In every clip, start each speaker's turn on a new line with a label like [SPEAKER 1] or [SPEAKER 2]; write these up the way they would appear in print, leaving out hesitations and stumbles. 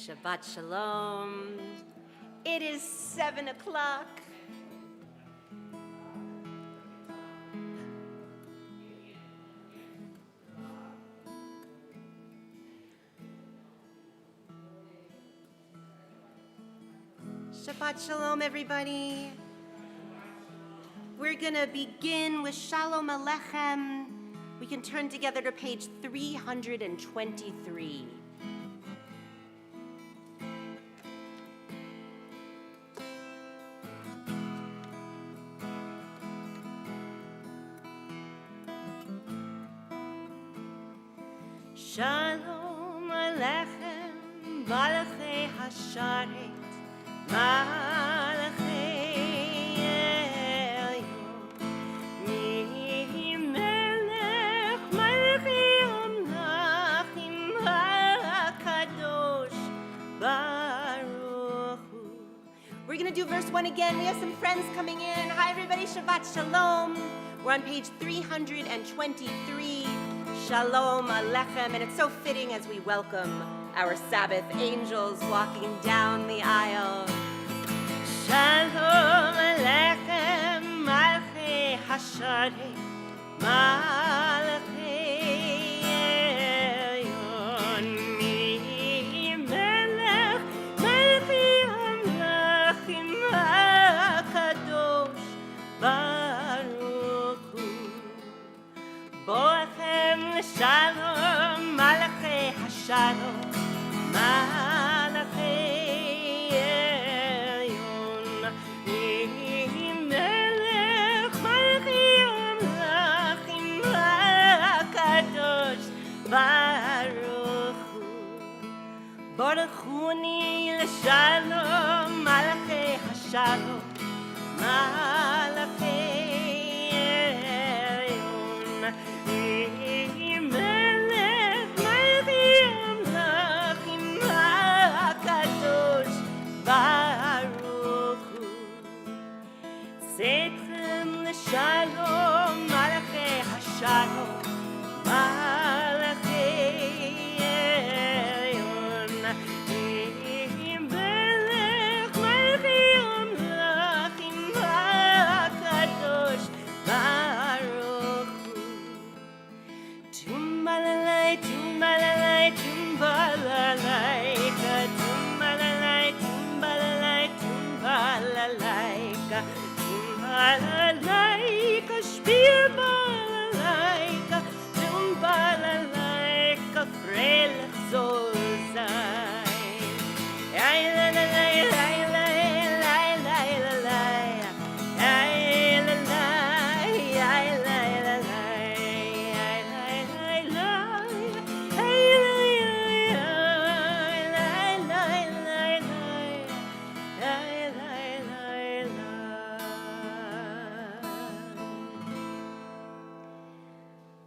[SPEAKER 1] Shabbat Shalom. It is 7 o'clock. Shabbat Shalom, everybody. We're gonna begin with Shalom Aleichem. We can turn together to page 323. Shalom Aleichem, Malachei Hasharet, Malachei Elyon, Melech Malachei Amlachim HaKadosh Baruch Hu. We're going to do verse 1 again. We have some friends coming in. Hi, everybody. Shabbat Shalom. We're on page 323. Shalom Aleichem, and it's so fitting as we welcome our Sabbath angels walking down the aisle. Shalom Aleichem, Malchei Hasharet, Malchei Elyon, Melech, Malchei Amlachim HaKadosh Baruch Hu. Boachem Shalom, Malachei Hashalom, Malachei Elyon, Melech Malachei Amlachim HaKadosh Baruch Hu. Baruch Huni L'Shalom, Malachei Hashalom, Malachei Shalom, Malachei Hashalom, Malachei Elyon, Melech Malachei Amlachim HaKadosh Baruch Hu. Tumbalalai, tumbalalai, tumbalaika, tumbalalai, tumbalalai, tumbalaika. Balalaika, Spielbalalaika, Dumbalalaika, freilich soll sein. Eilalai, eilalai, eilalai, eilalai,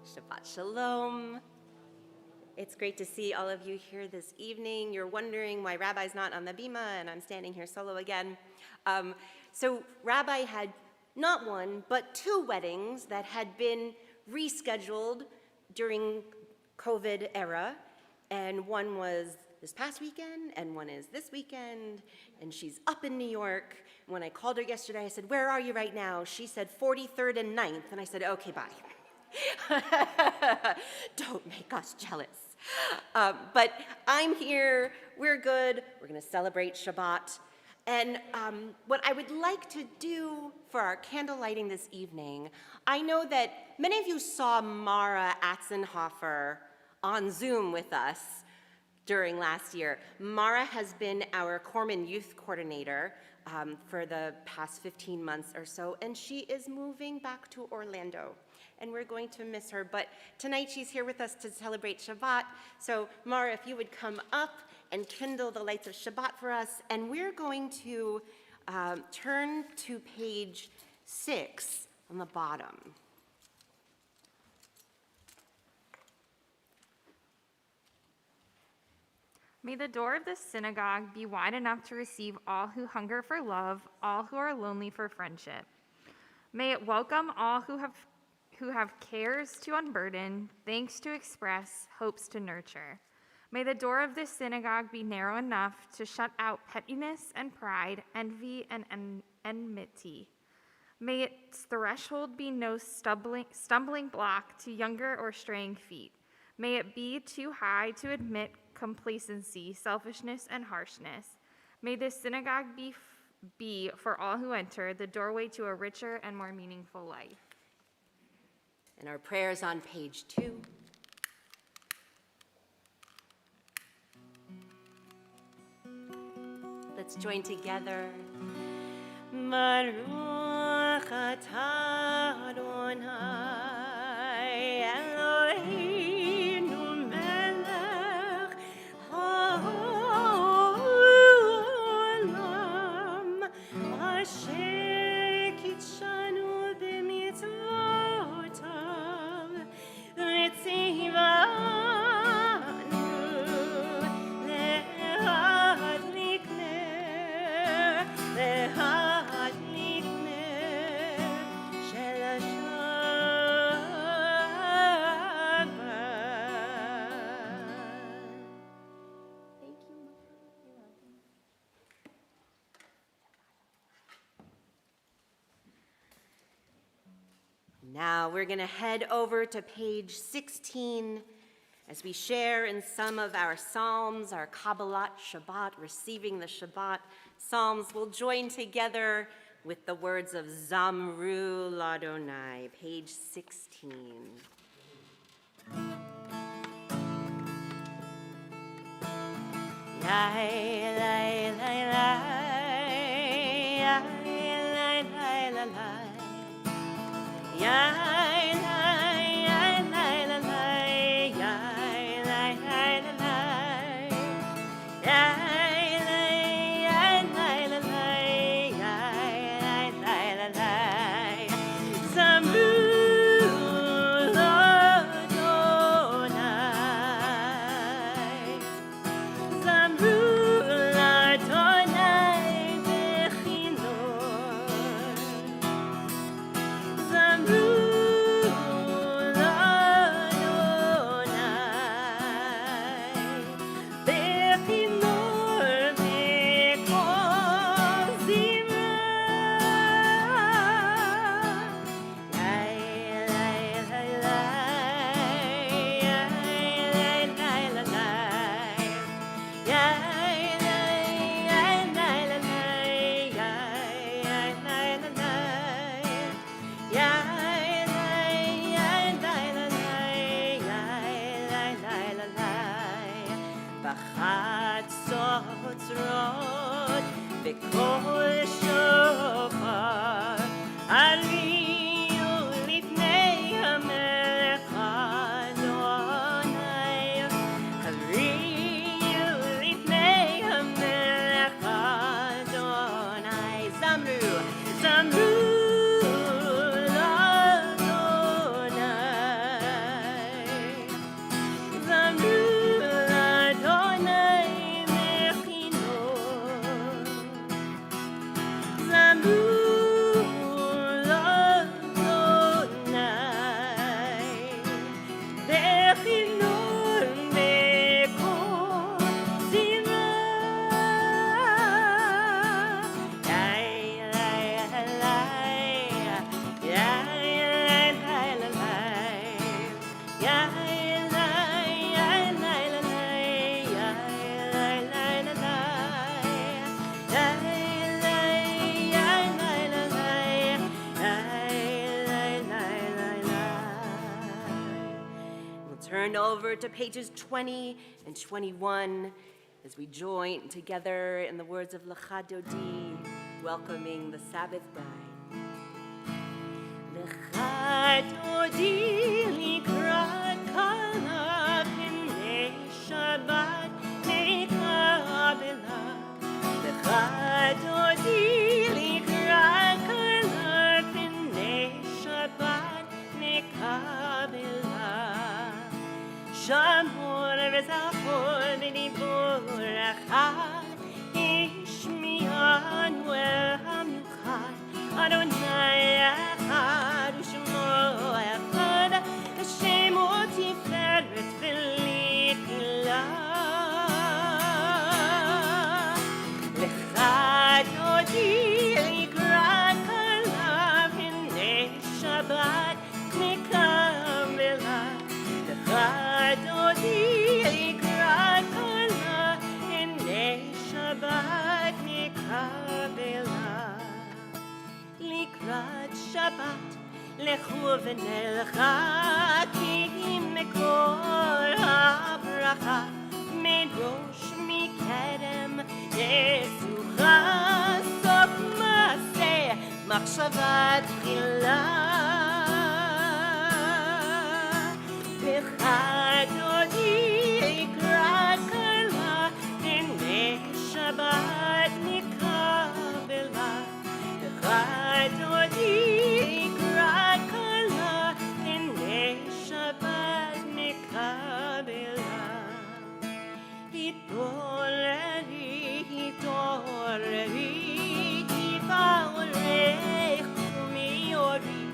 [SPEAKER 1] Shabbat Shalom. It's great to see all of you here this evening. You're wondering why Rabbi's not on the bima and I'm standing here solo again. So Rabbi had not one, but 2 weddings that had been rescheduled during COVID era. And one was this past weekend, and one is this weekend, and she's up in New York. When I called her yesterday, I said, "Where are you right now?" She said 43rd and 9th, and I said, "Okay, bye." Don't make us jealous. But I'm here, we're good, we're gonna celebrate Shabbat. And what I would like to do for our candle lighting this evening, I know that many of you saw Mara Atzenhofer on Zoom with us during last year. Mara has been our Corman Youth Coordinator for the past 15 months or so, and she is moving back to Orlando. And we're going to miss her, but tonight she's here with us to celebrate Shabbat. So Mara, if you would come up and kindle the lights of Shabbat for us, and we're going to turn to page 6 on the bottom.
[SPEAKER 2] May the door of this synagogue be wide enough to receive all who hunger for love, all who are lonely for friendship. May it welcome all who have cares to unburden, thanks to express, hopes to nurture. May the door of this synagogue be narrow enough to shut out pettiness and pride, envy and enmity. May its threshold be no stumbling block to younger or straying feet. May it be too high to admit complacency, selfishness, and harshness. May this synagogue be, for all who enter, the doorway to a richer and more meaningful life.
[SPEAKER 1] And our prayers on page 2. Let's join together. Baruch atah Adonai Eloheinu melech haolam asher kitshanu b'mitzvotav v'tzivanu le'adlik ner le'adlik ner shel Shabbat. Thank you. Now we're going to head over to page 16 as we share in some of our Psalms, our Kabbalat Shabbat, receiving the Shabbat Psalms. We'll join together with the words of Zamru Ladonai, page 16. Yai, lai, lai, lai, yai, lai, lai, lai, lai. Yai, lai, yai, lai, lai, lai, yai, lai, lai, lai, lai. Yai, lai, yai, lai, lai, lai, yai, lai, lai, lai, lai. Zamru Ladonai, Zamru Ladonai bechinor. Zamru Ladonai bechinor b'kol zimra. Yai, lai, lai, lai, yai, lai, lai, lai, lai. Yai, lai, yai, lai, lai, lai, yai, lai, lai, lai, lai. Yai, lai, yai, lai, lai, lai, yai, lai, lai, lai, lai. בחצוצרות בקול שופר עלינו לפני המלך אדוני, עלינו לפני המלך אדוני. זמרו, זמרו לאדוני, זמרו לאדוני בכינור, זמרו לאדוני בכינור בקול זמרה. יאי, לי, לי, יאי, לי, לי, לי, יאי, לי, יאי, לי, לי, יאי, לי, לי, לי, יאי, לי, יאי, לי, לי, יאי, We'll turn over to pages 20 and 21 as we join together in the words of Lecha Dodi, welcoming the Sabbath bride. Lecha Dodi likrat kala pnei Shabbat nekabela. Lecha Dodi likrat kala pnei Shabbat nekabela. Shamor v'zachor v'dibur echad, Ishmiyan v'hamnuchad, Adonai echad u'shemo echad, Hashemo tiferet v'lichila. מקבלה. לקראת שבת לכו ונלכה, כי מקור הברכה מראש מקדם ישועה, סוף מעשה מחשבה תחילה. בחדותי יקרא כלה, הנה שבת נקבלה. בחדותי יקרא כלה, הנה שבת נקבלה. התעוררי, התעוררי, כי בעולך קומי אורי,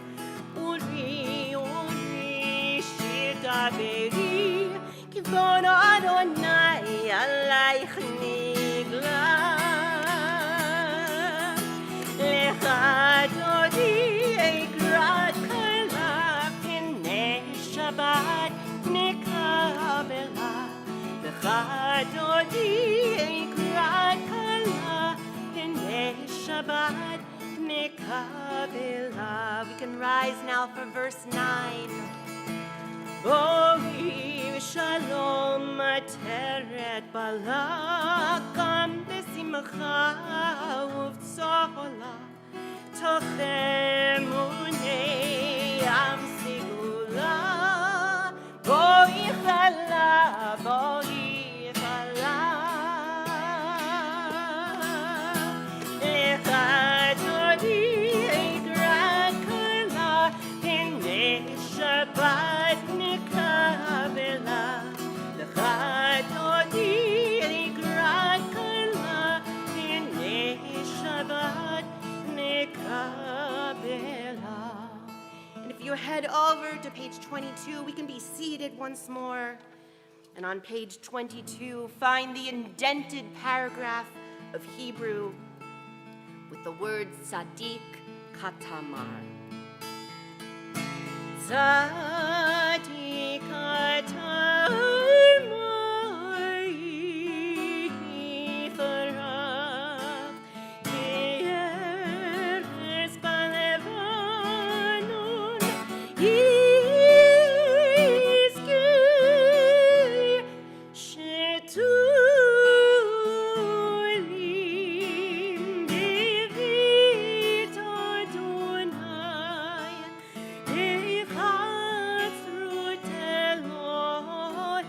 [SPEAKER 1] אורי, אורי, שתדברי, כבוד אדוני עלייך נגלה. לך דודי אקרא כלה, הנה שבת נקבלה. לך דודי אקרא כלה, הנה שבת נקבלה. We can rise now for verse 9. בואי ושלום עטרת בלה, גם בשמחה ובצהלה, תוך אמוני עם סגולה. בואי חלה, בואי חלה. לך דודי אקרא כלה, הנה שבת נקבלה. לך דודי אקרא כלה, הנה שבת נקבלה. And if you head over to page 22, we can be seated once more. And on page 22, find the indented paragraph of Hebrew with the word Tzaddik Katamar. Tzaddik Katamar Yifrach Yeres Balevanon Yizki Shetulim Bivit Adonai Echatzrut Eloheinu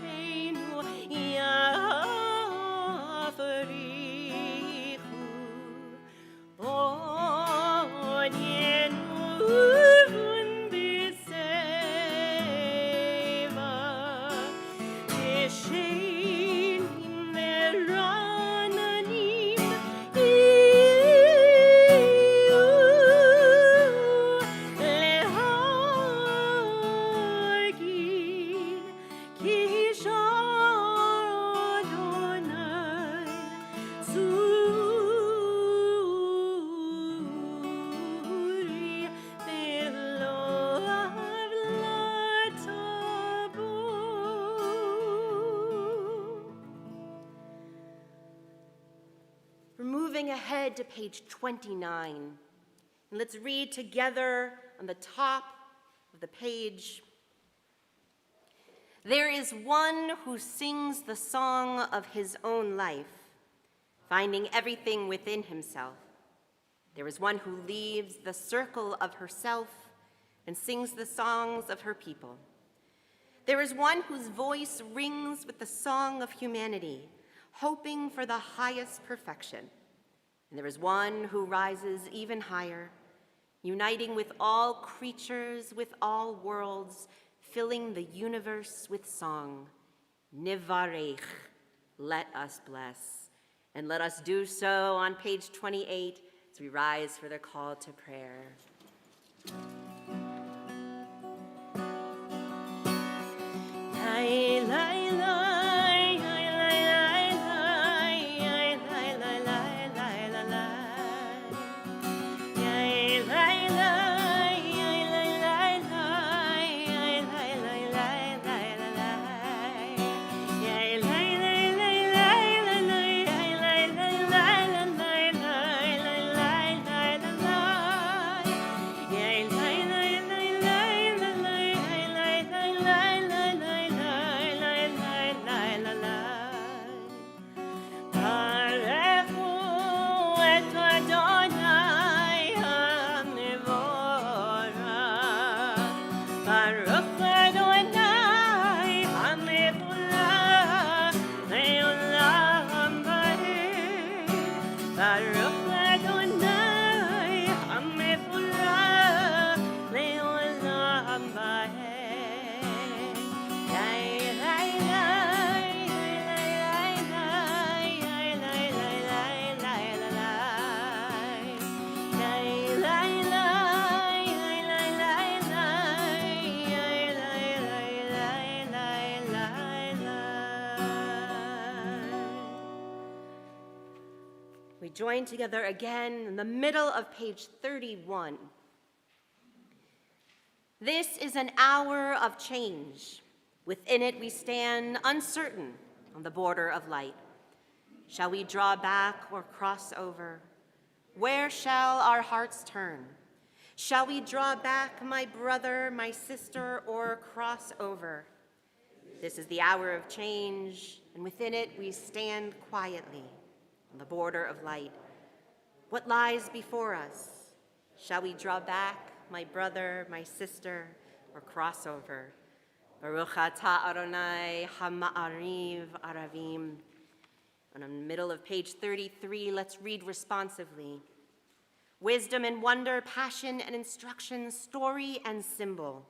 [SPEAKER 1] Yafrichu Od Yenuvun B'Seva Yeshenim Verananim Iyu Lehagin Ki Shar Adonai Zuri Beloav Latabu. We're moving ahead to page 29. And let's read together on the top of the page. There is one who sings the song of his own life, finding everything within himself. There is one who leaves the circle of herself and sings the songs of her people. There is one whose voice rings with the song of humanity, hoping for the highest perfection. And there is one who rises even higher, uniting with all creatures, with all worlds, filling the universe with song. Nivarech, let us bless. And let us do so on page 28 as we rise for the call to prayer. Lai, lai, lai. We join together again in the middle of page 31. This is an hour of change. Within it we stand uncertain on the border of light. Shall we draw back or cross over? Where shall our hearts turn? Shall we draw back, my brother, my sister, or cross over? This is the hour of change, and within it we stand quietly on the border of light. What lies before us? Shall we draw back, my brother, my sister, or cross over? Baruch atah Adonai hama'ariv aravim. And in the middle of page 33, let's read responsively. Wisdom and wonder, passion and instruction, story and symbol.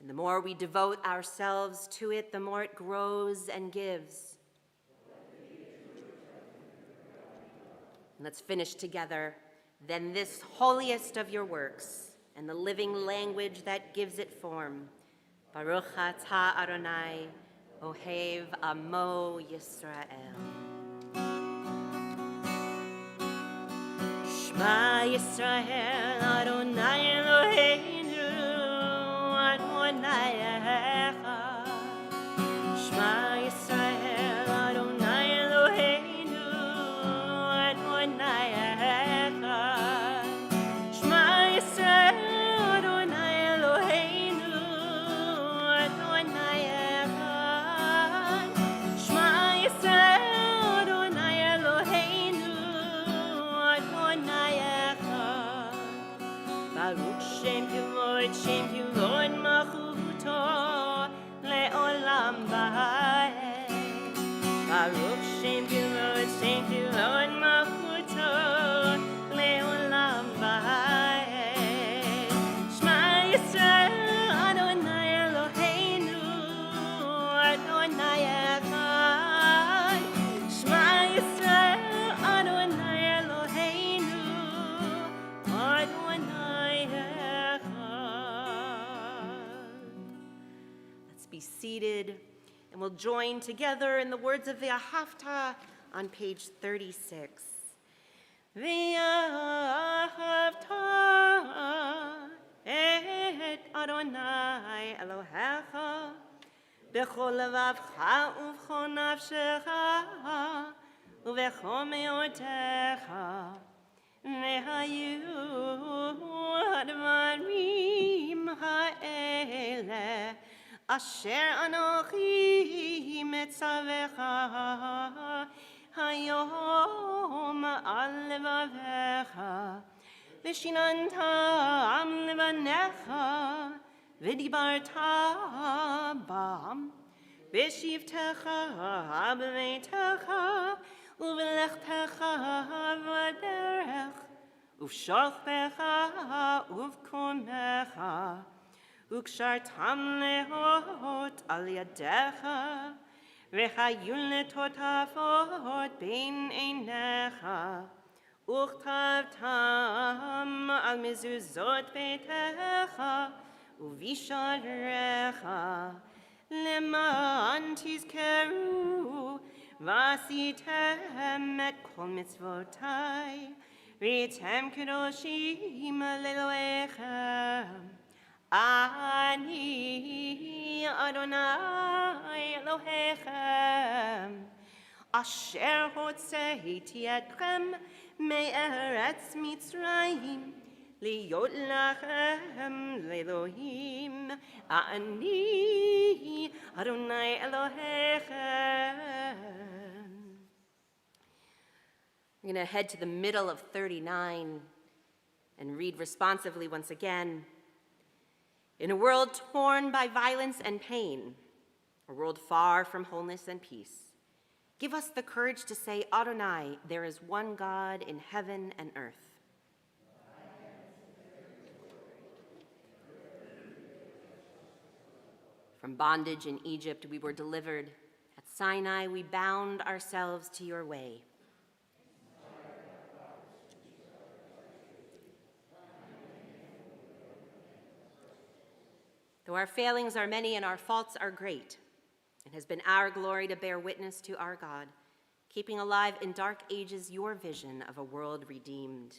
[SPEAKER 1] And the more we devote ourselves to it, the more it grows and gives. And let's finish together. Then this holiest of your works and the living language that gives it form. Baruch atah Adonai, Ohev Amo Yisrael. Shema Yisrael, Adonai Eloheinu, Adonai Echad. Shema Yisrael, Adonai Eloheinu, Adonai Echad. Shema Yisrael, Adonai Eloheinu, Adonai Echad. Shema Yisrael, Adonai Eloheinu, Adonai Echad. Baruch Shem Kivod Malchuto le'olam va'ed. Baruch Shem Kivod Malchuto le'olam va'ed. Shema Yisrael, Adonai Eloheinu, Adonai Echad. Shema Yisrael, Adonai Eloheinu, Adonai Echad. Let's be seated, and we'll join together in the words of the Ahavta on page 36. Ve'ahavta et Adonai Elohecha b'chol levavcha u'b'chol nafshecha u'b'chol me'otecha ve'hayu advarim ha'eleh asher anochi metzavecha hayom al levavecha v'shinantam levanecha v'dibarta bam v'shivtecha b'meitecha u'v'lechtecha v'derech u'v'shochpecha u'v'kumecha u'kshartam lehot al yadecha v'chayun letotafot bein einecha u'chtavtam al mezuzot beitecha u'visharecha leman tizkeru v'asitem et kol mitzvotai v'yitem kedoshim leloechem. Ani Adonai Elohechem, asher hotzeiti etchem me'eretz Mitzrayim, liyot lachem le'Elohim. Ani Adonai Elohechem. We're going to head to the middle of 39 and read responsively once again. In a world torn by violence and pain, a world far from wholeness and peace, give us the courage to say, Adonai, there is one God in heaven and earth. From bondage in Egypt we were delivered. At Sinai we bound ourselves to your way. Though our failings are many and our faults are great, it has been our glory to bear witness to our God, keeping alive in dark ages your vision of a world redeemed.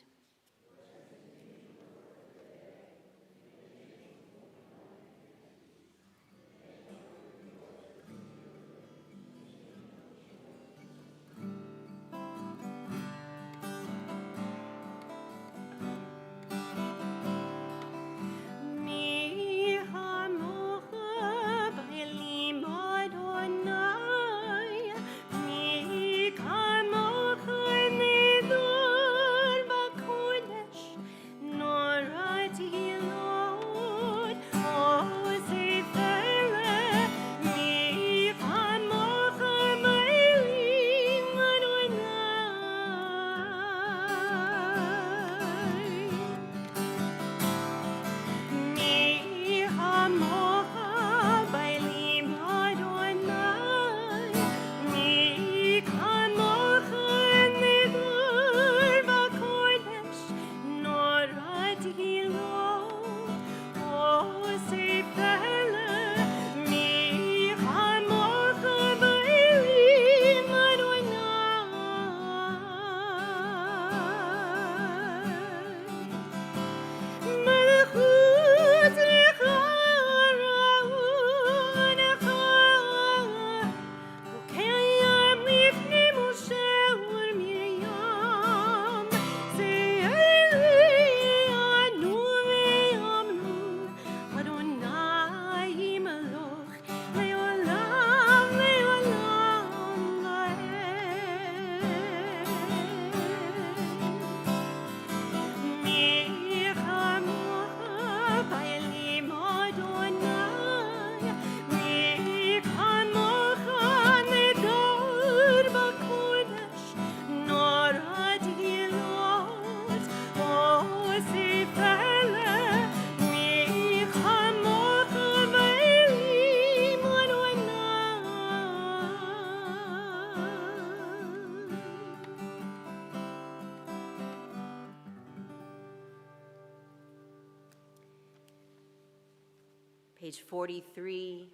[SPEAKER 1] Page 43.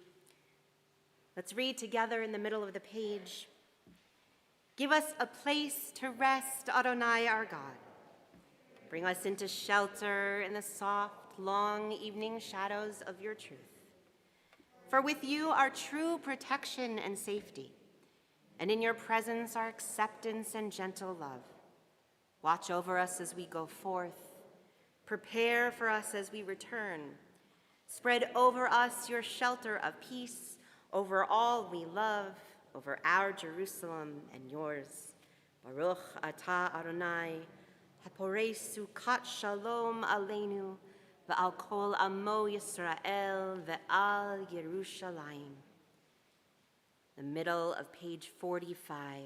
[SPEAKER 1] Let's read together in the middle of the page. Give us a place to rest, Adonai our God. Bring us into shelter in the soft, long evening shadows of your truth. For with you are true protection and safety, and in your presence are acceptance and gentle love. Watch over us as we go forth. Prepare for us as we return. Spread over us your shelter of peace, over all we love, over our Jerusalem and yours. Baruch atah Adonai, haporei sukat shalom aleinu, ve'al kol amo Yisrael, ve'al Yerushalayim. The middle of page 45.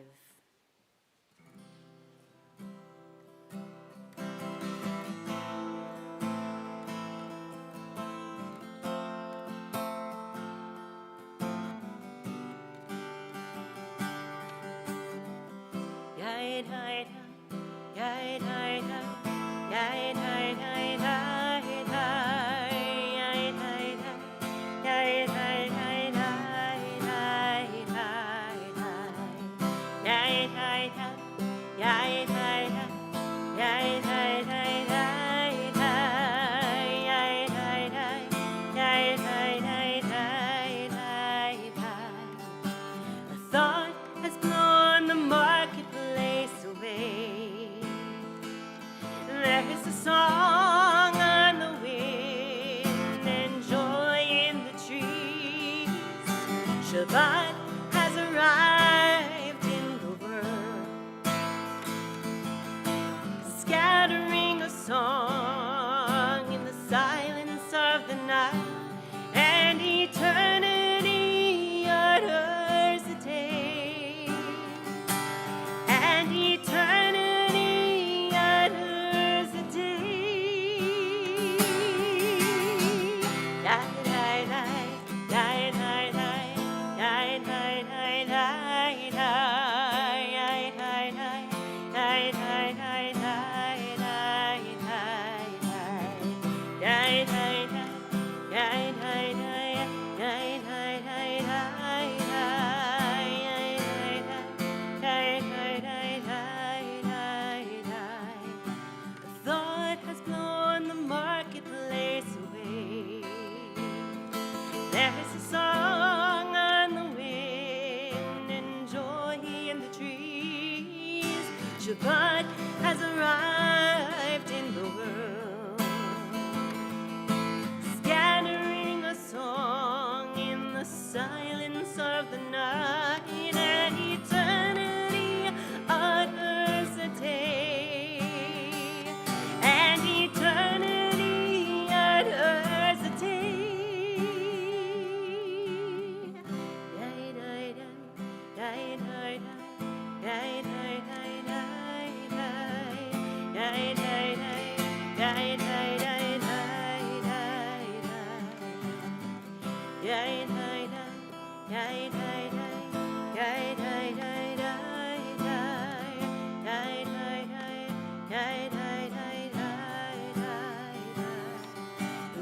[SPEAKER 1] Shabbat has arrived in the world. Shabbat has arrived in the world, scattering a song in the silence of the night, and eternity utters a day, and eternity utters a day.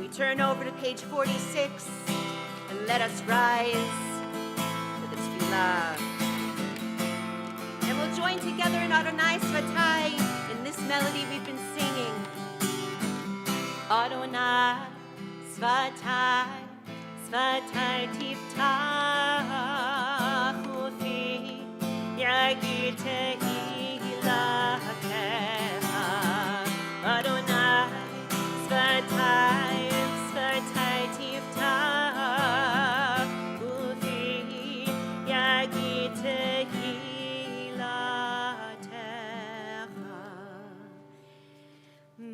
[SPEAKER 1] We turn over to page 46 and let us rise to the tefillah. And we'll join together in Adonai Svatai in this melody we've been singing. Adonai Svatai, Svatai tiftach ufi, yagid tehilakecha. Adonai Svatai, Svatai tiftach ufi, yagid tehilakecha.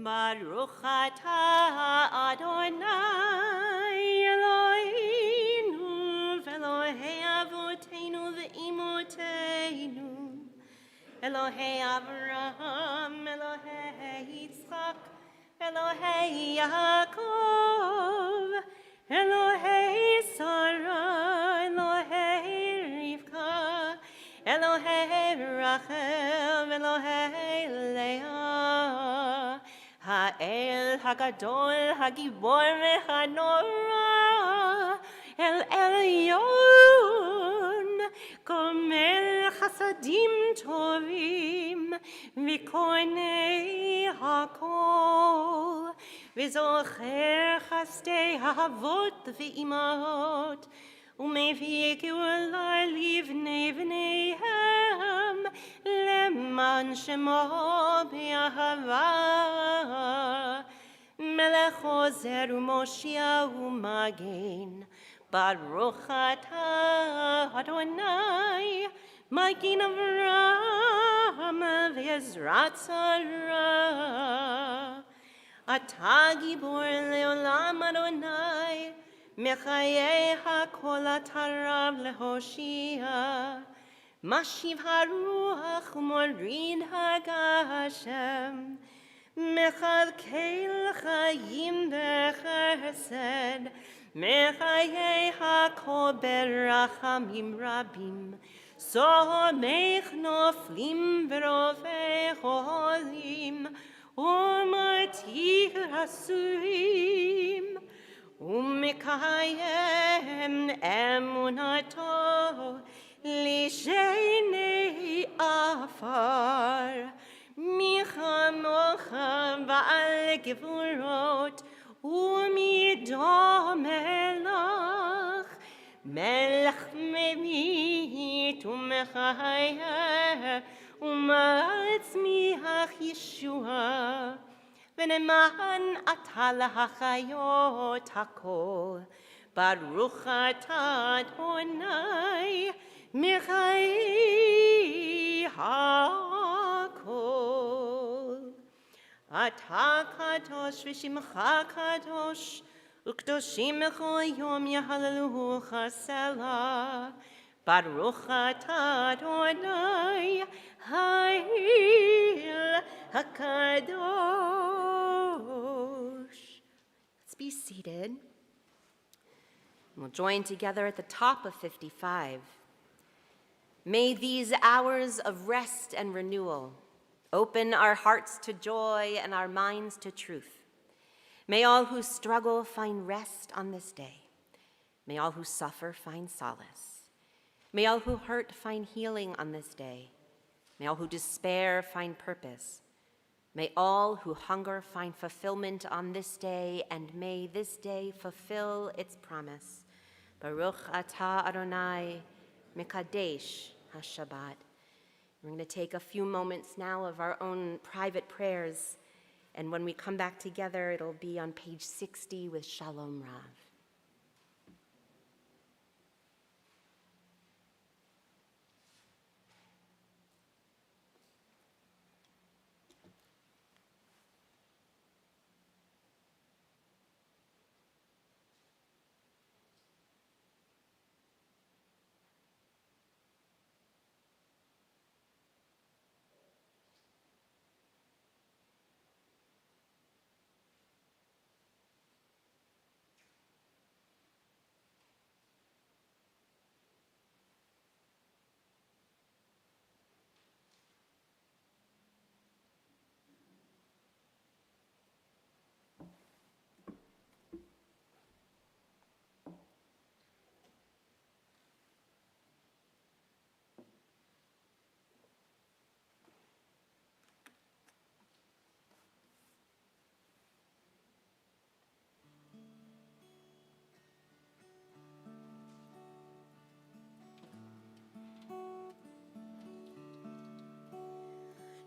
[SPEAKER 1] Baruch atah Adonai Eloheinu v'Elohei avoteinu v'imoteinu, Elohei Avraham, Elohei Yitzchak, Elohei Yaakov, Elohei Sarah, Elohei Rivka, Elohei Rachel, Elohei Leah, Ha'el Hagadol, Hagibor ve'Hanora, El Elyon, Gomel Chasadim Tovim, V'Konei Hakol, V'Zocher Chastei Havot V'Imot, U'mevie Geula Livnei V'neihem, Leman Shemo B'Ahava, Melech Ozer U'Moshia U'Magen, Baruch atah Adonai, Magen Avraham v'Ezrat Sarah. Atah Gibor le'olam Adonai, Mechayei hakol atarav lehoshia. Mashiv haruach u'morid hagashem, Mechalkel chayim b'chesed, Mechayei hakol berachamim rabim, Somech noflim v'rovei cholim, U'matir hasurim, U'mekayem emunato, Lishenei afar, Michamocha ba'al gevurot, U'mido melach, Melech memit u'mechayeh, U'matzmiach Yeshua, V'neman atah lahachayot hakol, Baruch atah Adonai, Mechai hakol. Atah kadosh v'shimcha kadosh, U'kdoshim b'chol yom yahalelucha selah, Baruch atah Adonai, Ha'il HaKadosh. Let's be seated. We'll join together at the top of 55. May these hours of rest and renewal open our hearts to joy and our minds to truth. May all who struggle find rest on this day. May all who suffer find solace. May all who hurt find healing on this day. May all who despair find purpose. May all who hunger find fulfillment on this day, and may this day fulfill its promise. Baruch atah Adonai, Mekadesh HaShabbat. We're going to take a few moments now of our own private prayers, and when we come back together, it'll be on page 60 with Shalom Rav.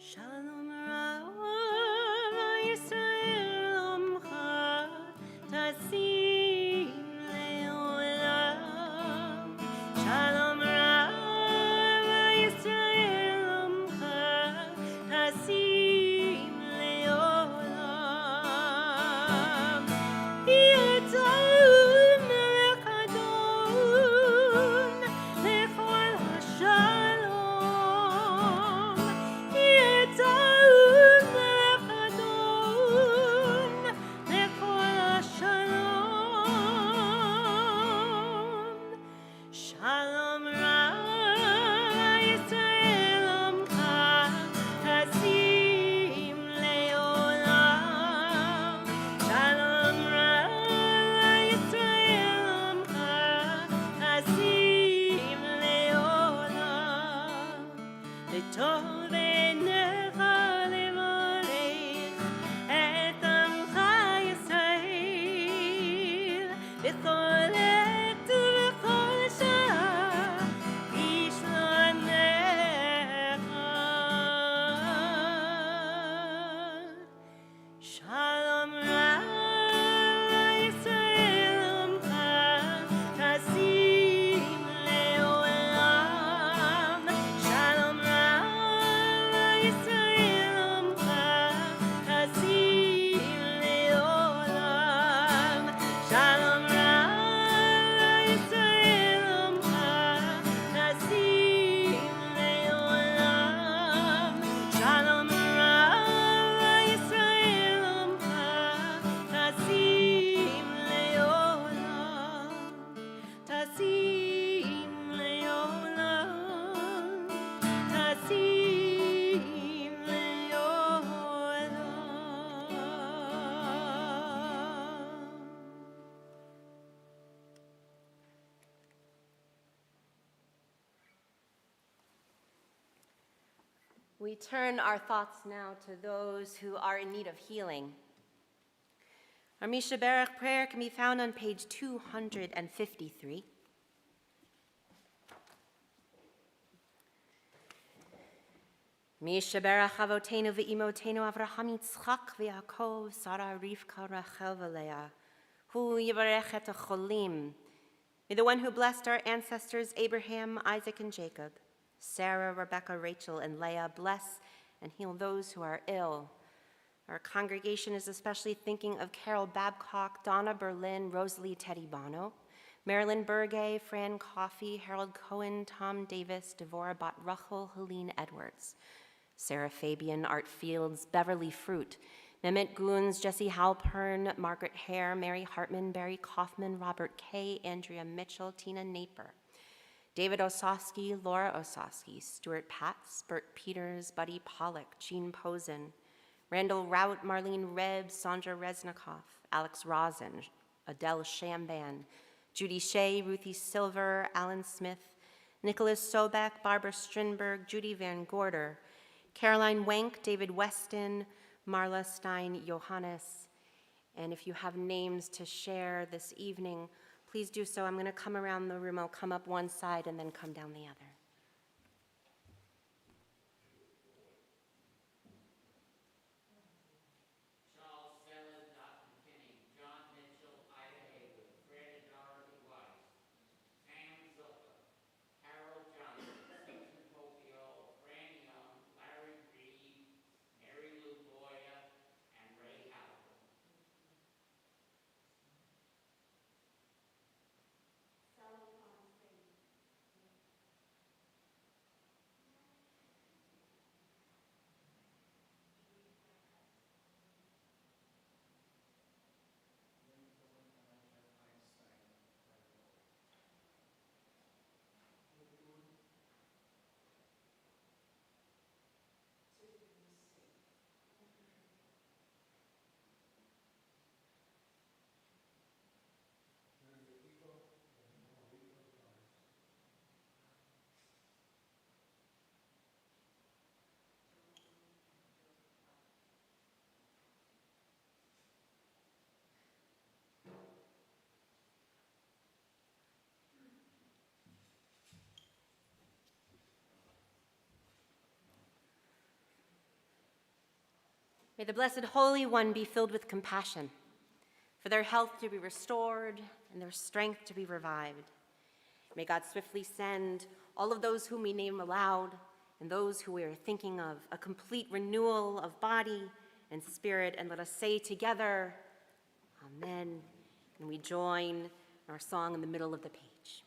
[SPEAKER 1] Shalom Rav Yisrael Omcha Tasim Leolam. Shalom Rav Yisrael Omcha Tasim Leolam. Yitzaun Melech Adon Lechol HaShalom. יצאון ואחדון לכל השלום. שלום רב ישראל עמך תשים לעולם. שלום רב ישראל עמך תשים לעולם. לטוב We turn our thoughts now to those who are in need of healing. Our Misha Berach prayer can be found on page 253. Misha Berach Avotenu ve'imotenu Avraham Yitzchak ve'Yaakov Sarah Rivka Rachel v'Leah Hu yivarech et hacholim. May the one who blessed our ancestors Abraham, Isaac, and Jacob, Sarah, Rebecca, Rachel, and Leah, bless and heal those who are ill. Our congregation is especially thinking of Carol Babcock, Donna Berlin, Rosalie Teribano, Marilyn Berge, Fran Coffey, Harold Cohen, Tom Davis, Devorah Bat Rachel, Helene Edwards, Sarah Fabian, Art Fields, Beverly Fruit, Mehmet Goons, Jesse Halpern, Margaret Hare, Mary Hartman, Barry Kaufman, Robert Kay, Andrea Mitchell, Tina Naper, David Osofsky, Laura Osofsky, Stuart Patz, Bert Peters, Buddy Pollock, Jean Posen, Randall Rout, Marlene Reb, Sandra Reznikoff, Alex Rosen, Adele Shamban, Judy Shea, Ruthie Silver, Alan Smith, Nicholas Sobek, Barbara Strindberg, Judy Van Gorder, Caroline Wank, David Weston, Marla Stein, Johannes. And if you have names to share this evening, please do so. I'm going to come around the room. I'll come up one side and then come down the other. May the Blessed Holy One be filled with compassion, for their health to be restored and their strength to be revived. May God swiftly send all of those whom we name aloud and those who we are thinking of a complete renewal of body and spirit, and let us say together, Amen. And we join our song in the middle of the page.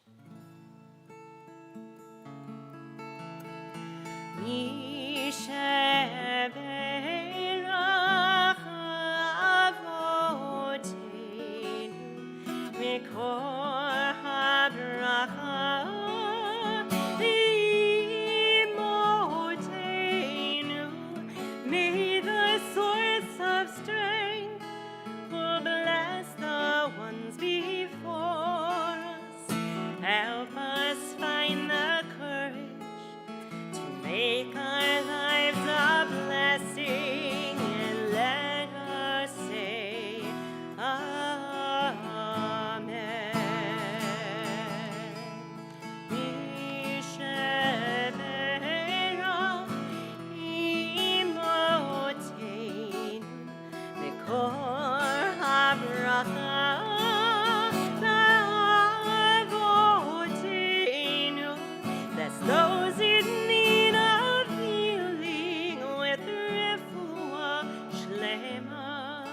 [SPEAKER 1] May the source of strength will bless the ones before us. Help us find the courage to make our lives a blessing, and let us say Amen. Mishabera imotein mikor habracha la'avoteinu. Bless those in need of healing with refuah shlema,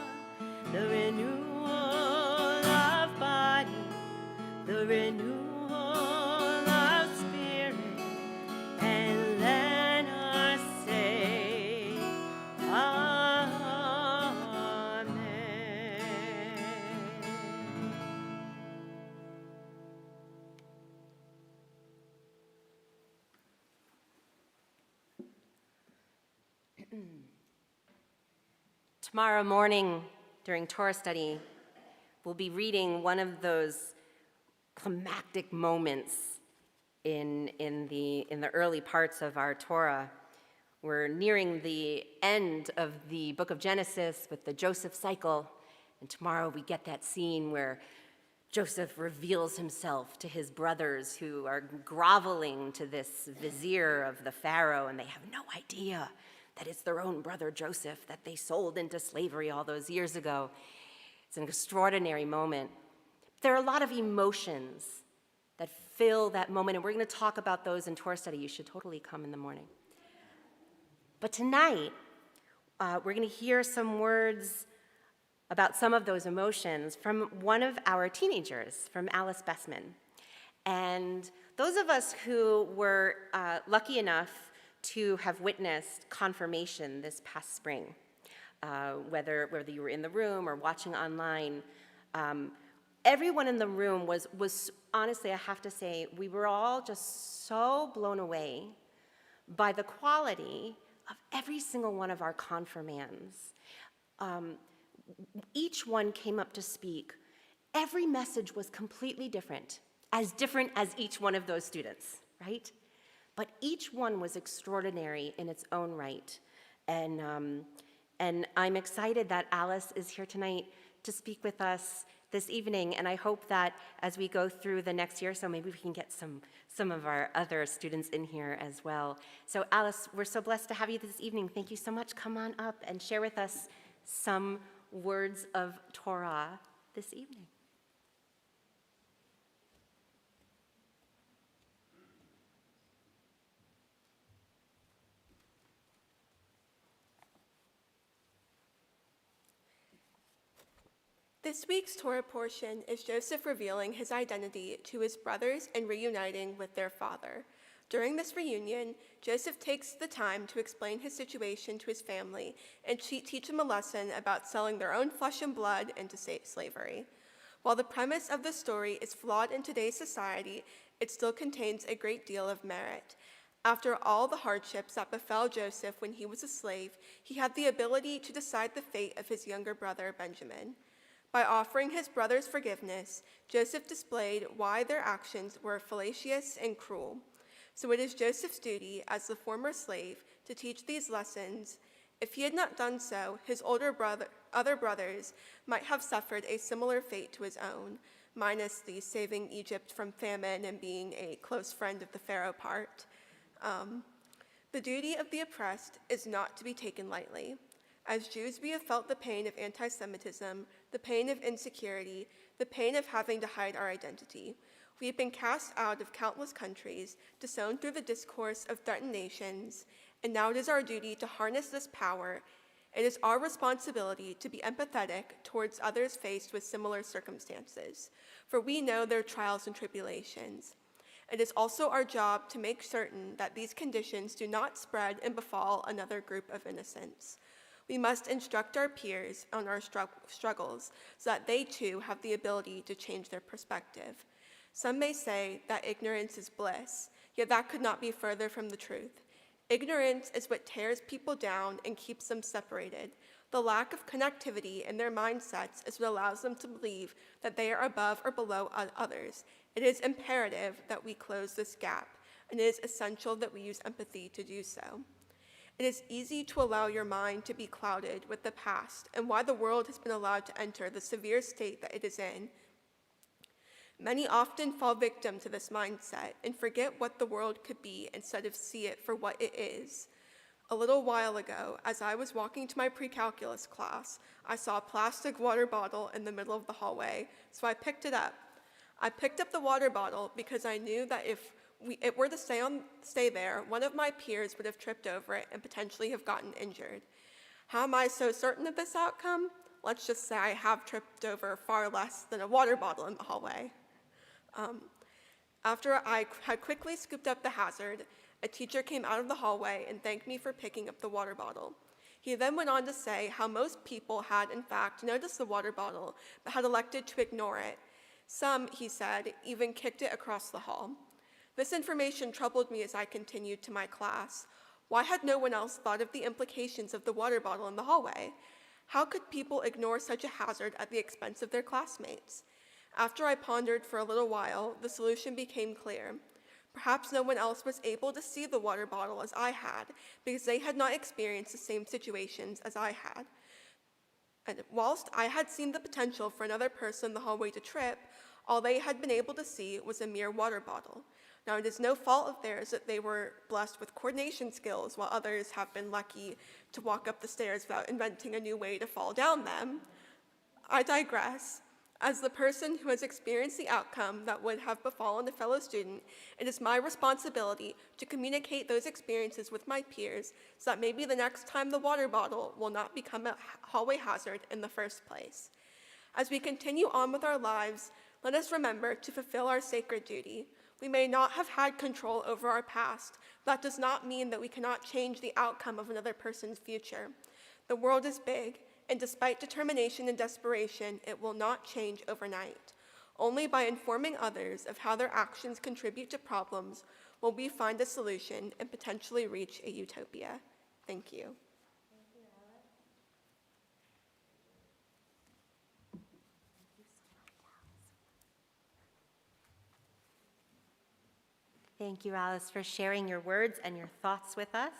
[SPEAKER 1] the renewal of body, the renewal of spirit, and let us say Amen. Tomorrow morning during Torah study, we'll be reading one of those climactic moments in the early parts of our Torah. We're nearing the end of the book of Genesis with the Joseph cycle, and tomorrow we get that scene where Joseph reveals himself to his brothers who are groveling to this vizier of the Pharaoh, and they have no idea that it's their own brother Joseph that they sold into slavery all those years ago. It's an extraordinary moment. There are a lot of emotions that fill that moment, and we're going to talk about those in Torah study. You should totally come in the morning. But tonight, we're going to hear some words about some of those emotions from one of our teenagers, from Alice Bessman. And those of us who were lucky enough to have witnessed confirmation this past spring, whether you were in the room or watching online, everyone in the room was honestly, I have to say, we were all just so blown away by the quality of every single one of our confirmands. Each one came up to speak. Every message was completely different as each one of those students, right? But each one was extraordinary in its own right. And I'm excited that Alice is here tonight to speak with us this evening, and I hope that as we go through the next year, so maybe we can get some of our other students in here as well. So Alice, we're so blessed to have you this evening. Thank you so much. Come on up and share with us some words of Torah this evening.
[SPEAKER 3] This week's Torah portion is Joseph revealing his identity to his brothers and reuniting with their father. During this reunion, Joseph takes the time to explain his situation to his family and teach them a lesson about selling their own flesh and blood into slavery. While the premise of the story is flawed in today's society, it still contains a great deal of merit. After all the hardships that befell Joseph when he was a slave, he had the ability to decide the fate of his younger brother, Benjamin. By offering his brothers forgiveness, Joseph displayed why their actions were fallacious and cruel. So it is Joseph's duty as the former slave to teach these lessons. If he had not done so, his other brothers might have suffered a similar fate to his own, minus the saving Egypt from famine and being a close friend of the Pharaoh part. The duty of the oppressed is not to be taken lightly. As Jews, we have felt the pain of anti-Semitism, the pain of insecurity, the pain of having to hide our identity. We have been cast out of countless countries, disowned through the discourse of threatened nations, and now it is our duty to harness this power. It is our responsibility to be empathetic towards others faced with similar circumstances, for we know their trials and tribulations. It is also our job to make certain that these conditions do not spread and befall another group of innocents. We must instruct our peers on our struggles so that they too have the ability to change their perspective. Some may say that ignorance is bliss, yet that could not be further from the truth. Ignorance is what tears people down and keeps them separated. The lack of connectivity in their mindsets is what allows them to believe that they are above or below others. It is imperative that we close this gap, and it is essential that we use empathy to do so. It is easy to allow your mind to be clouded with the past and why the world has been allowed to enter the severe state that it is in. Many often fall victim to this mindset and forget what the world could be instead of see it for what it is. A little while ago, as I was walking to my pre-calculus class, I saw a plastic water bottle in the middle of the hallway, so I picked it up. I picked up the water bottle because I knew that if it were to stay there, one of my peers would have tripped over it and potentially have gotten injured. How am I so certain of this outcome? Let's just say I have tripped over far less than a water bottle in the hallway. After I had quickly scooped up the hazard, a teacher came out of the hallway and thanked me for picking up the water bottle. He then went on to say how most people had, in fact, noticed the water bottle, but had elected to ignore it. Some, he said, even kicked it across the hall. This information troubled me as I continued to my class. Why had no one else thought of the implications of the water bottle in the hallway? How could people ignore such a hazard at the expense of their classmates? After I pondered for a little while, the solution became clear. Perhaps no one else was able to see the water bottle as I had, because they had not experienced the same situations as I had. And whilst I had seen the potential for another person in the hallway to trip, all they had been able to see was a mere water bottle. Now, it is no fault of theirs that they were blessed with coordination skills, while others have been lucky to walk up the stairs without inventing a new way to fall down them. I digress. As the person who has experienced the outcome that would have befallen a fellow student, it is my responsibility to communicate those experiences with my peers so that maybe the next time the water bottle will not become a hallway hazard in the first place. As we continue on with our lives, let us remember to fulfill our sacred duty. We may not have had control over our past, but that does not mean that we cannot change the outcome of another person's future. The world is big, and despite determination and desperation, it will not change overnight. Only by informing others of how their actions contribute to problems will we find a solution and potentially reach a utopia. Thank you.
[SPEAKER 1] Thank you, Alice, for sharing your words and your thoughts with us.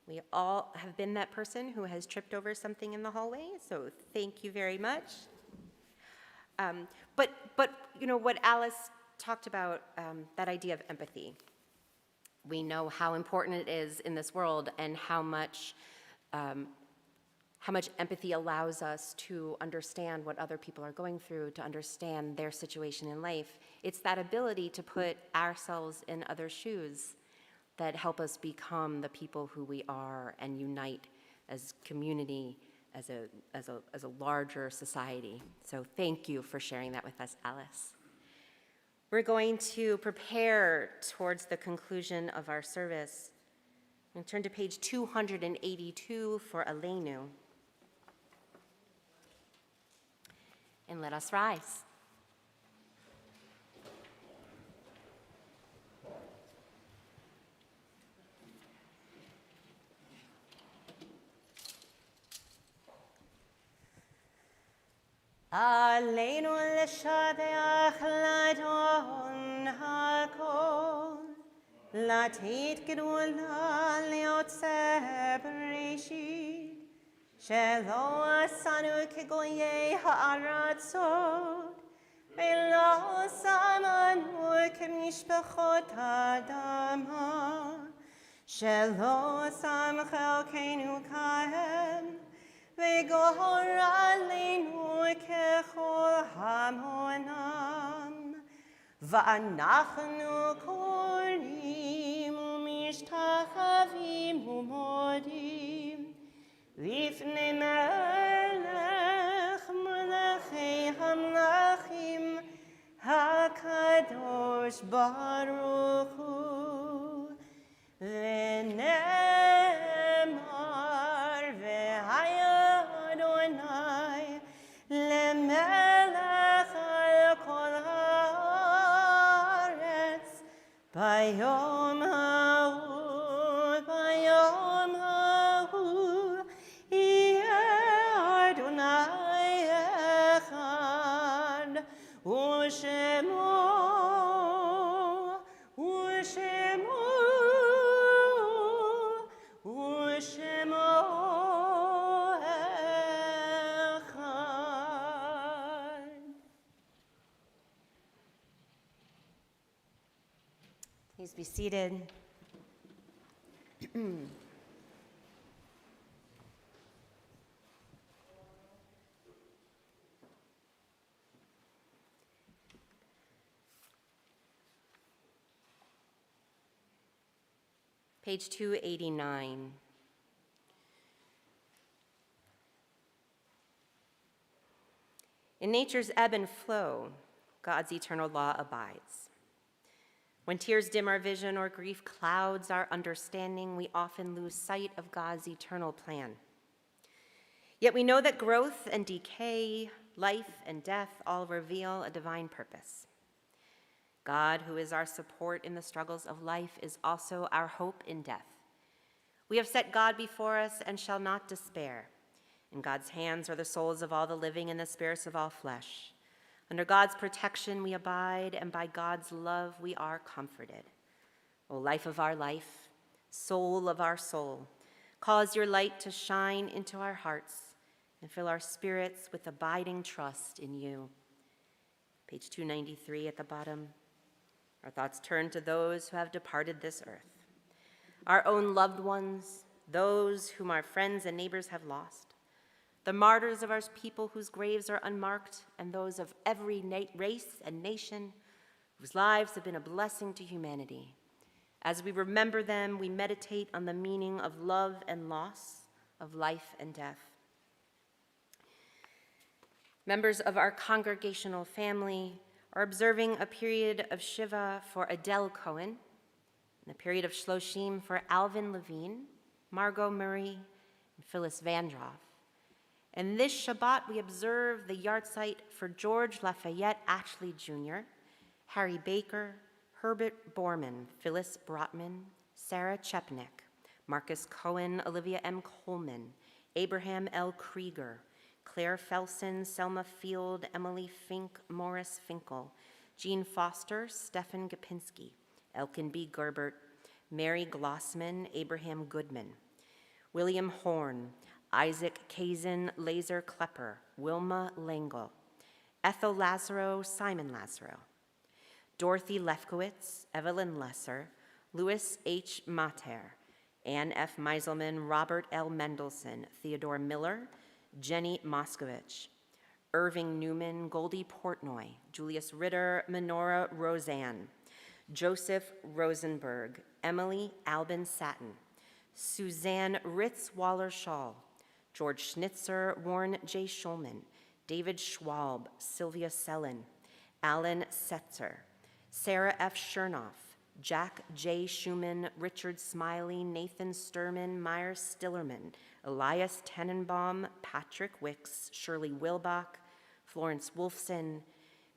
[SPEAKER 1] We all have been that person who has tripped over something in the hallway, so thank you very much. But you know, what Alice talked about, that idea of empathy. We know how important it is in this world and how much empathy allows us to understand what other people are going through, to understand their situation in life. It's that ability to put ourselves in other shoes that help us become the people who we are and unite as community, as a larger society. So thank you for sharing that with us, Alice. We're going to prepare towards the conclusion of our service. I'm going to turn to page 282 for Aleinu. And let us rise. Aleinu l'shabeach l'adon hakol, latit gedula leotzeh bereshit, shelo asanu kegoyei ha'aratzot, velo samanu kemishpachot adama,
[SPEAKER 4] שלא שם חלקנו כהם, וגורלנו ככל המונם. ואנחנו קוראים ומשתחווים ומודים לפני מלך מלכי המלכים הקדוש ברוך הוא. ונאמר והיה אדוני למלך על כל הארץ ביום ההוא יהיה אדוני אחד ושמו אחד. Please be seated. Page 289. In nature's ebb and flow, God's eternal law abides. When tears dim our vision or grief clouds our understanding, we often lose sight of God's eternal plan. Yet we know that growth and decay, life and death all reveal a divine purpose. God, who is our support in the struggles of life, is also our hope in death. We have set God before us and shall not despair. In God's hands are the souls of all the living and the spirits of all flesh. Under God's protection we abide, and by God's love we are comforted. O life of our life, soul of our soul, cause your light to shine into our hearts and fill our spirits with abiding trust in you. Page 293 at the bottom. Our thoughts turn to those who have departed this earth, our own loved ones, those whom our friends and neighbors have lost, the martyrs of our people whose graves are unmarked, and those of every race and nation whose lives have been a blessing to humanity. As we remember them, we meditate on the meaning of love and loss, of life and death. Members of our congregational family are observing a period of Shiva for Adele Cohen, and a period of Shloshim for Alvin Levine, Margot Murray, and Phyllis Vandroff. And this Shabbat, we observe the yahrzeit for George Lafayette Ashley Jr., Harry Baker, Herbert Borman, Phyllis Brotman, Sarah Chepnick, Marcus Cohen, Olivia M. Coleman, Abraham L. Krieger, Claire Felsen, Selma Field, Emily Fink, Morris Finkel, Jean Foster, Stephen Gapinski, Elkin B. Gerbert, Mary Glossman, Abraham Goodman, William Horn, Isaac Kazin, Laser Klepper, Wilma Langle, Ethel Lazaro, Simon Lazaro, Dorothy Lefkowitz, Evelyn Lesser, Louis H. Mater, Ann F. Meiselman, Robert L. Mendelson, Theodore Miller, Jenny Moskovich, Irving Newman, Goldie Portnoy, Julius Ritter, Menora Roseanne, Joseph Rosenberg, Emily Albin Satin, Suzanne Ritz Waller-Shaw, George Schnitzer, Warren J. Schulman, David Schwalb, Sylvia Sellen, Alan Setzer, Sarah F. Chernoff, Jack J. Schumann, Richard Smiley, Nathan Sturman, Meyer Stillerman, Elias Tenenbaum, Patrick Wicks, Shirley Wilbach, Florence Wolfson,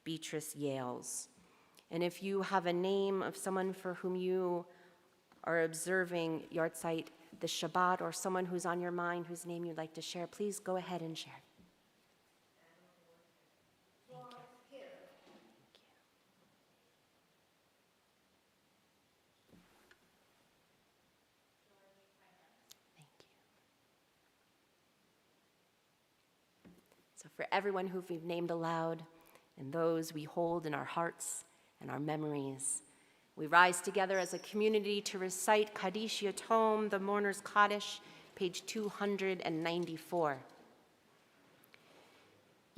[SPEAKER 4] Beatrice Yales. And if you have a name of someone for whom you are observing yahrzeit, the Shabbat, or someone who's on your mind whose name you'd like to share, please go ahead and share. So for everyone who we've named aloud and those we hold in our hearts and our memories, We rise together as a community to recite Kaddish Yatom, the Mourner's Kaddish, page 294.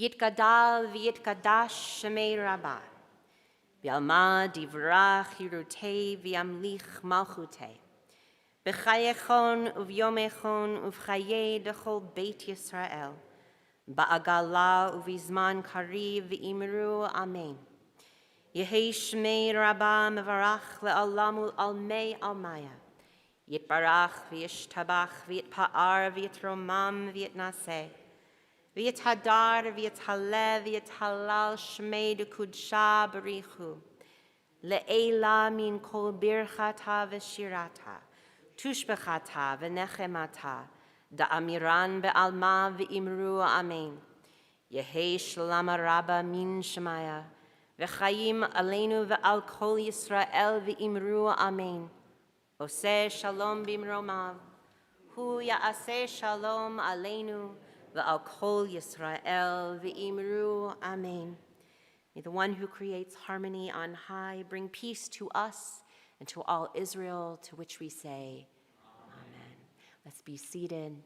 [SPEAKER 4] Yitgadal v'yitgadash shemei Rabbah, v'alma divrach yirutei v'yamlich malchutei, b'chayechon uv'yomechon uv'chayei dechol Beit Yisrael, ba'agala uv'izman kariv v'imru amen. Yehei shmei Rabbah mevarach le'alam ul'almei almaya, yitbarach v'yishtabach v'yitpa'ar v'yitromam v'yitnaseh, v'yithadar v'yithalev v'yithalal shmei d'kudsha barichu, le'ela min kol birchata v'shirata, tushbechata v'nechemata, da'amiran be'alma v'imru amen. Yehei shalom rabba min shemaya, v'chayim aleinu v'al kol Yisrael v'imru amen. Oseh shalom bimromav, hu ya'aseh shalom aleinu v'al kol Yisrael v'imru amen. May the one who creates harmony on high bring peace to us and to all Israel, to which we say, Amen. Let's be seated.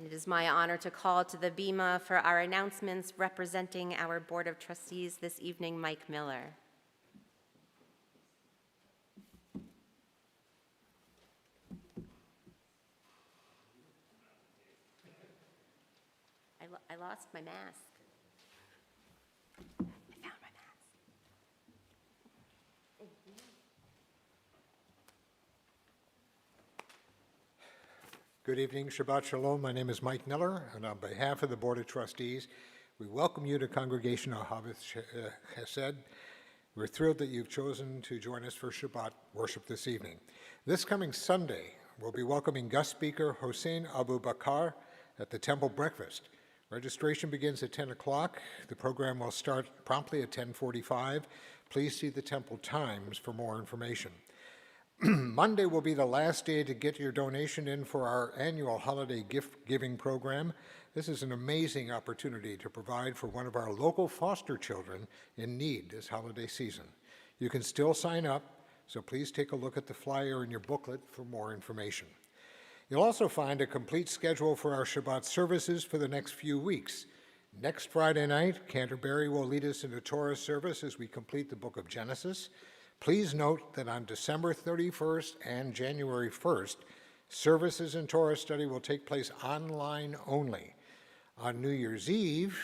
[SPEAKER 4] It is my honor to call to the bima for our announcements representing our Board of Trustees this evening, Mike Miller. I lost my mask. I found my mask.
[SPEAKER 5] Good evening, Shabbat Shalom. My name is Mike Miller, and on behalf of the Board of Trustees, we welcome you to Congregation Ahavith Chesed. We're thrilled that you've chosen to join us for Shabbat worship this evening. This coming Sunday, we'll be welcoming guest speaker Hossein Abu Bakr at the Temple Breakfast. Registration begins at 10 o'clock. The program will start promptly at 10:45. Please see the Temple Times for more information. Monday will be the last day to get your donation in for our annual holiday gift giving program. This is an amazing opportunity to provide for one of our local foster children in need this holiday season. You can still sign up, so please take a look at the flyer in your booklet for more information. You'll also find a complete schedule for our Shabbat services for the next few weeks. Next Friday night, Canterbury will lead us in a Torah service as we complete the book of Genesis. Please note that on December 31st and January 1st, services and Torah study will take place online only. On New Year's Eve,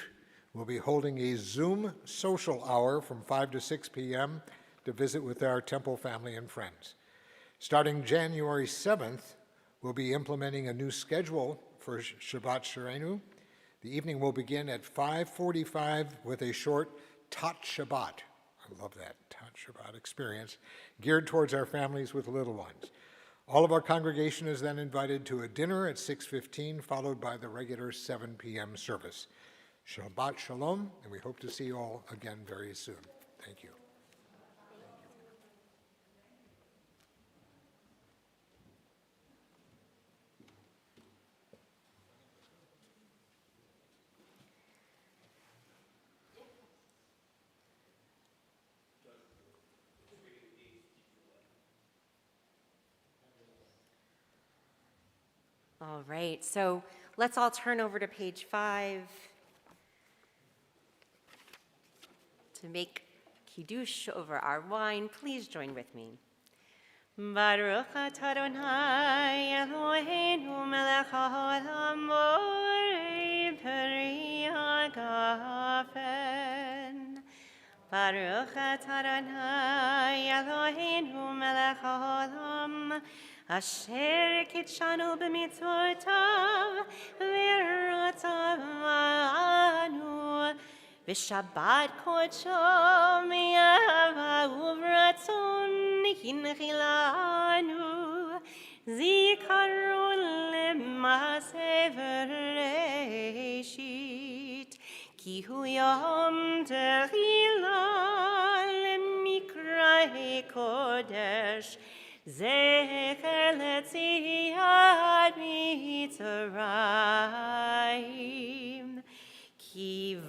[SPEAKER 5] we'll be holding a Zoom social hour from 5 to 6 p.m. to visit with our temple family and friends. Starting January 7th, we'll be implementing a new schedule for Shabbat Shirenu. The evening will begin at 5:45 with a short Tot Shabbat. I love that, Tot Shabbat experience, geared towards our families with little ones. All of our congregation is then invited to a dinner at 6:15, followed by the regular 7 p.m. service. Shabbat Shalom, and we hope to see you all again very soon. Thank you.
[SPEAKER 4] All right, so let's all turn over to page 5 to make kiddush over our wine. Please join with me. Baruch atah Adonai Eloheinu melech haolam borei peri hagafen. Baruch atah Adonai Eloheinu melech haolam Asher kitshanu b'mitzvotav v'rotzavanu v'shabbat kodsho mi'ava uvratzon hinchilanu zikaron lema'aseh v'reshit ki hu yom tehillah lemikra'e kodesh Zecher letziat mitzrayim, Kivanu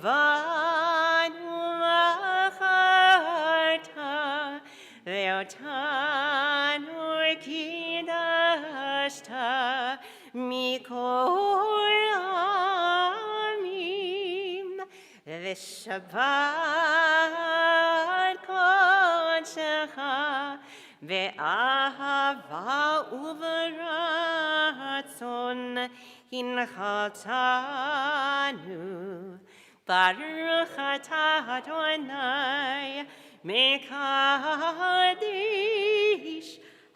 [SPEAKER 4] acharta ve'otanu kidashta mikol amim ve'shabbat kodshecha ve'ahava uveratzon hinchatanu Baruch atah Adonai mekadesh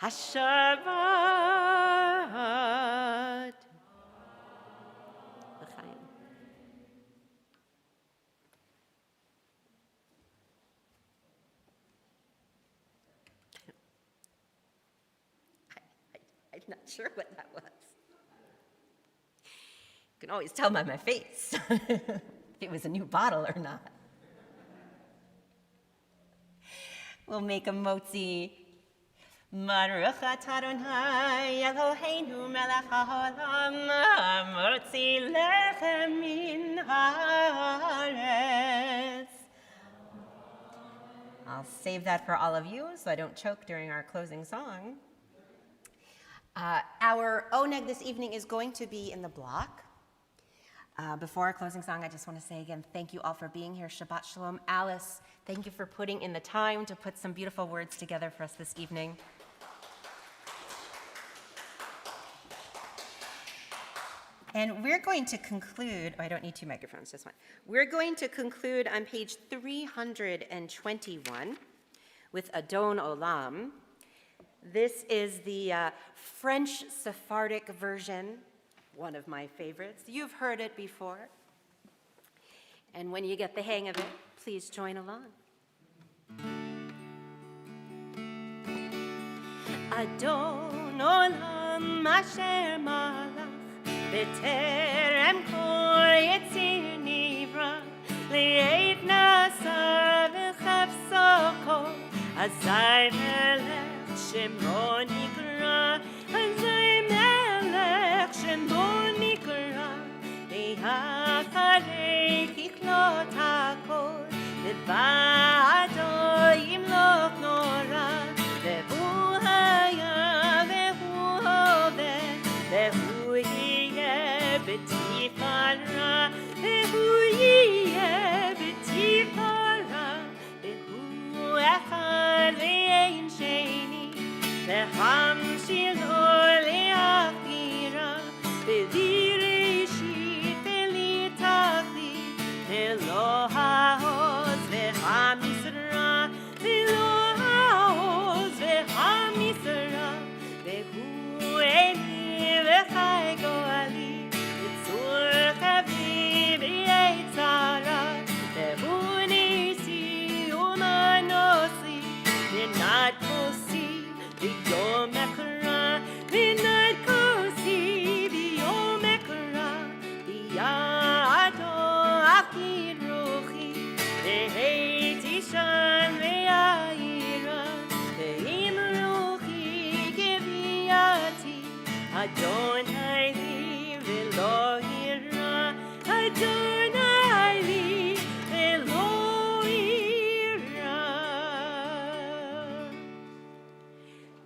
[SPEAKER 4] hashabbat. L'chaim. I'm not sure what that was. You can always tell by my face if it was a new bottle or not. We'll make a motzi. Baruch atah Adonai Eloheinu melech haolam motzi lechem min haaretz. I'll save that for all of you so I don't choke during our closing song. Our oneg this evening is going to be in the block. Before our closing song, I just want to say again, thank you all for being here. Shabbat Shalom. Alice, thank you for putting in the time to put some beautiful words together for us this evening. And we're going to conclude, I don't need two microphones, just one. We're going to conclude on page 321 with Adon Olam. This is the French Sephardic version, one of my favorites. You've heard it before. And when you get the hang of it, please join along. Adon Olam Asher Malach B'terem kol Yetzir Nivra Li'et Nasar V'chefso kol Azay Melech Shemo Nikra Azay Melech Shemo Nikra Be'acharei Kiklot HaKol Levado Yimloch Nora Ve'hu Haya Ve'hu Hoveh Ve'hu Yeh B'tifara Ve'hu Yeh B'tifara Ve'hu Echad Ve'ein Sheni Ve'hamshilo Le'achira Ve'direshit Ve'litachlit Ve'lo ha'oz Ve'hamisra Ve'lo ha'oz Ve'hamisra Ve'hu Eli Ve'chai Goali Yitzur Chavi Ve'yetzara Ve'hu Nisi Umanosi Ve'nat Kosi V'yom Ekra Ve'nat Kosi V'yom Ekra V'yado Achid Ruchi Ve'heiti Shan Ve'ayira Ve'im Ruchi Kiviyati Adonai Li Ve'lo Yira Adonai Li Ve'lo Yira.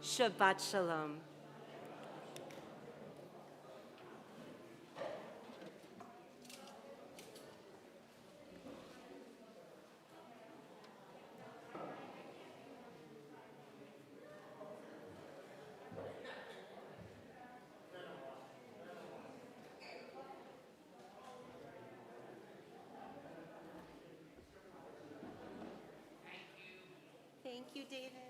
[SPEAKER 4] Shabbat Shalom. Thank you, David.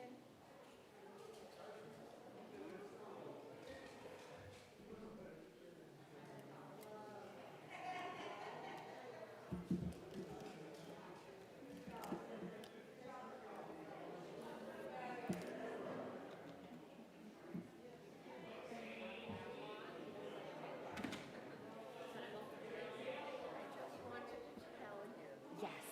[SPEAKER 4] Yes.